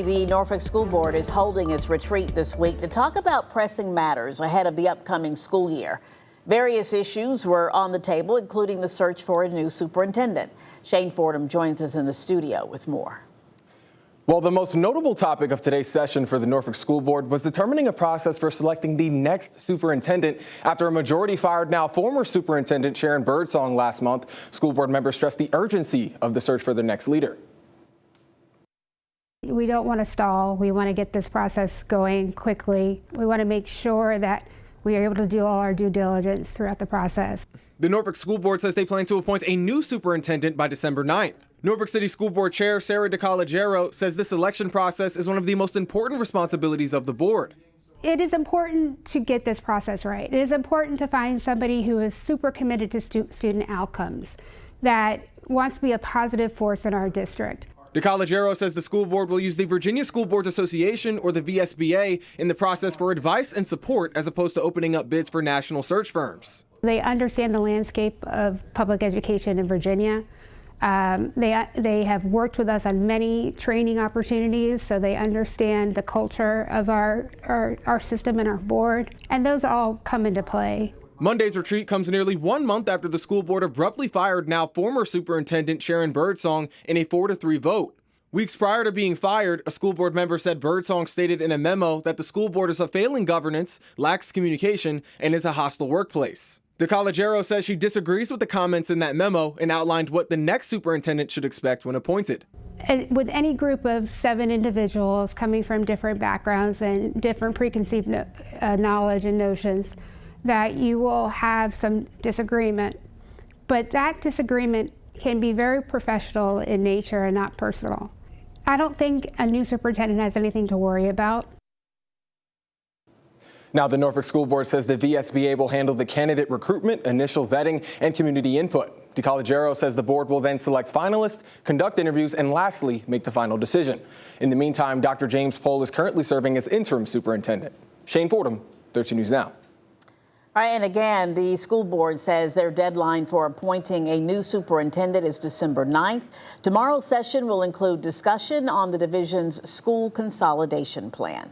The Norfolk School Board is holding its retreat this week to talk about pressing matters ahead of the upcoming school year. Various issues were on the table, including the search for a new superintendent. Shane Fordham joins us in the studio with more. Well, the most notable topic of today's session for the Norfolk School Board was determining a process for selecting the next superintendent after a majority fired now former superintendent Sharon Birdsong last month. School board members stressed the urgency of the search for the next leader. We don't want to stall. We want to get this process going quickly. We want to make sure that we are able to do all our due diligence throughout the process. The Norfolk School Board says they plan to appoint a new superintendent by December 9th. Norfolk City School Board Chair Sarah DeCollegiero says this election process is one of the most important responsibilities of the board. It is important to get this process right. It is important to find somebody who is super committed to student outcomes, that wants to be a positive force in our district. DeCollegiero says the school board will use the Virginia School Boards Association, or the VSBA, in the process for advice and support as opposed to opening up bids for national search firms. They understand the landscape of public education in Virginia. They have worked with us on many training opportunities, so they understand the culture of our system and our board, and those all come into play. Monday's retreat comes nearly 1 month after the school board abruptly fired now former superintendent Sharon Birdsong in a 4-3 vote. Weeks prior to being fired, a school board member said Birdsong stated in a memo that the school board is a failing governance, lacks communication, and is a hostile workplace. DeCollegiero says she disagrees with the comments in that memo and outlined what the next superintendent should expect when appointed. With any group of 7 individuals coming from different backgrounds and different preconceived knowledge and notions, that you will have some disagreement, but that disagreement can be very professional in nature and not personal. I don't think a new superintendent has anything to worry about. Now, the Norfolk School Board says the VSBA will handle the candidate recruitment, initial vetting, and community input. DeCollegiero says the board will then select finalists, conduct interviews, and lastly, make the final decision. In the meantime, Dr. James Pohl is currently serving as interim superintendent. Shane Fordham, 13 News Now. All right, and again, the school board says their deadline for appointing a new superintendent is December 9th. Tomorrow's session will include discussion on the division's school consolidation plan.